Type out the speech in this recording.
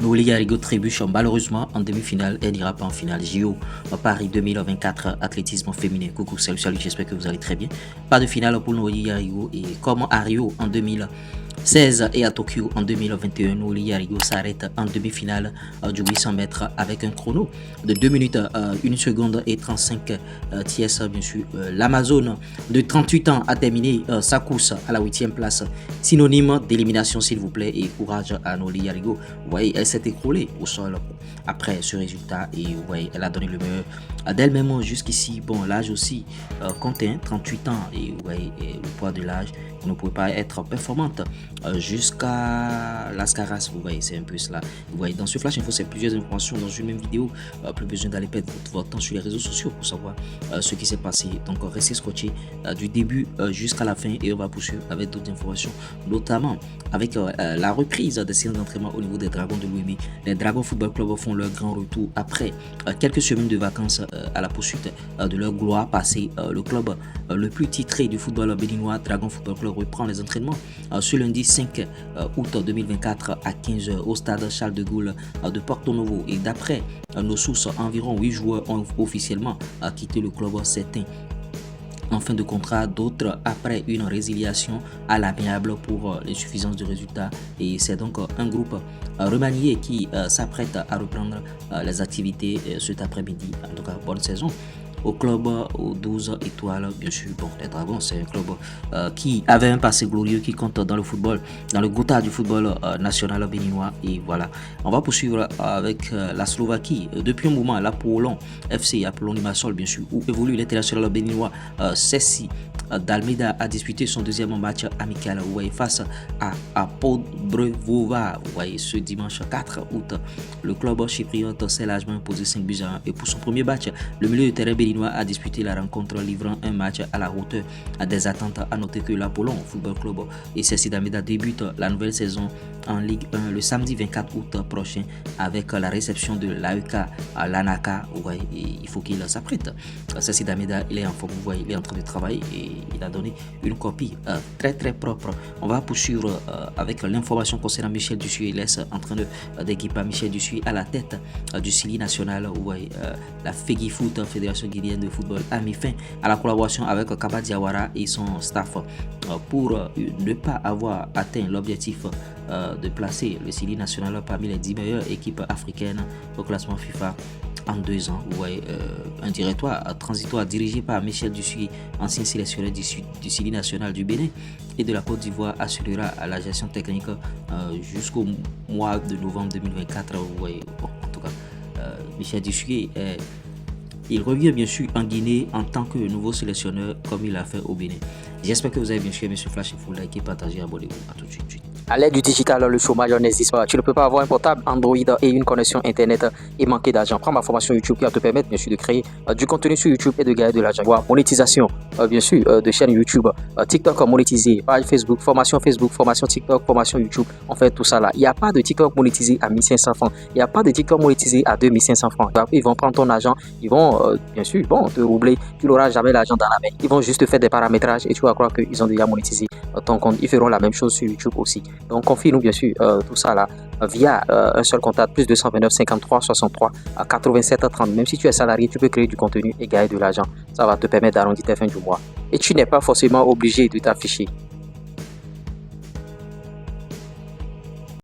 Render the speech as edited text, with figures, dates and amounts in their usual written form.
Noélie Arigo trébuche malheureusement en demi-finale, elle n'ira pas en finale. JO Paris 2024 athlétisme féminin. Coucou, salut, j'espère que vous allez très bien. Pas de finale pour Noélie Arigo et comme à Rio en 2016 et à Tokyo en 2021, Noélie Arigo s'arrête en demi-finale du 800 mètres avec un chrono de 2 minutes 1 seconde et 35 tiers. Bien sûr, l'Amazone de 38 ans a terminé sa course à la 8e place, synonyme d'élimination s'il vous plaît, et courage à Noélie Arigo. Vous voyez, elle s'est écroulée au sol après ce résultat et vous voyez, elle a donné le meilleur d'elle-même jusqu'ici. Bon, l'âge aussi compte, 38 ans et vous voyez, le poids de l'âge, vous ne pouvez pas être performante jusqu'à l'Ascaras. Vous voyez, c'est un peu cela. Vous voyez, dans ce flash info, c'est plusieurs informations dans une même vidéo. Plus besoin d'aller perdre votre temps sur les réseaux sociaux pour savoir ce qui s'est passé. Donc, restez scotché du début jusqu'à la fin et on va poursuivre avec d'autres informations, notamment avec la reprise des séances d'entraînement au niveau des Dragons de l'OMI. Les Dragons Football Club font leur grand retour après quelques semaines de vacances à la poursuite de leur gloire passée. Le club le plus titré du football béninois, Dragon Football Club, reprend les entraînements ce lundi 5 août 2024 à 15h au stade Charles de Gaulle de Porto Novo. Et d'après nos sources, environ 8 joueurs ont officiellement quitté le club, certains en fin de contrat, d'autres après une résiliation à l'amiable pour l'insuffisance de résultats. Et c'est donc un groupe remanié qui s'apprête à reprendre les activités cet après-midi. En tout cas, bonne saison au club aux 12 étoiles. Bien sûr, bon, les Dragons, c'est un club qui avait un passé glorieux, qui compte dans le football, dans le Gotha du football national béninois. Et voilà, on va poursuivre avec la Slovaquie. Depuis un moment, l'Apollon FC, Apollon Limassol, bien sûr, où évolue l'international béninois Ceci d'Almeida, a disputé son deuxième match amical face à Podbrevova. Vous voyez, ce dimanche 4 août, le club chypriote s'est largement imposé 5 buts à 1. Et pour son premier match, le milieu de terrain béninois a disputé la rencontre, livrant un match à la hauteur des attentes. À noter que l'Apollon Football Club et Ceci d'Almeida débutent la nouvelle saison en Ligue 1 le samedi 24 août prochain avec la réception de l'AEK Lanaka. Vous voyez, il faut qu'il s'apprête. Ceci d'Almeida, il est en forme, vous voyez, il est en train de travailler et il a donné une copie très propre. On va poursuivre avec l'information concernant Michel Dussuyer. Il laisse entraîneur d'équipe Michel Dussuyer à la tête du Sili national. Vous voyez, la Fegifoot, Fédération guinéenne de football, a mis fin à la collaboration avec Kaba Diawara et son staff pour ne pas avoir atteint l'objectif de placer le Sili national parmi les 10 meilleures équipes africaines au classement FIFA en 2 ans. Vous voyez, un directoire transitoire dirigé par Michel Dussuyer, ancien sélectionneur du Sili national du Bénin et de la Côte d'Ivoire, assurera la gestion technique jusqu'au mois de novembre 2024. Vous voyez, bon, en tout cas, Michel Dussuyer il revient bien sûr en Guinée en tant que nouveau sélectionneur comme il l'a fait au Bénin. J'espère que vous avez bien sûr aimé ce flash. Il faut liker, partager, abonnez-vous. À tout de suite. À l'aide du digital, le chômage n'existe pas. Tu ne peux pas avoir un portable Android et une connexion Internet et manquer d'argent. Prends ma formation YouTube qui va te permettre bien sûr de créer du contenu sur YouTube et de gagner de l'argent. Voilà, monétisation bien sûr de chaîne YouTube, TikTok monétisé, page Facebook, formation TikTok, formation YouTube. On fait tout ça là. Il n'y a pas de TikTok monétisé à 1500 francs. Il n'y a pas de TikTok monétisé à 2500 francs. Après, ils vont prendre ton argent, ils vont bien sûr te roubler. Tu n'auras jamais l'argent dans la main. Ils vont juste te faire des paramétrages et tu vas croire qu'ils ont déjà monétisé ton compte. Ils feront la même chose sur YouTube aussi. Donc confie-nous bien sûr tout ça là via un seul contact, plus 229 53 63 87 30. Même si tu es salarié, tu peux créer du contenu et gagner de l'argent. Ça va te permettre d'arrondir tes fins du mois. Et tu n'es pas forcément obligé de t'afficher.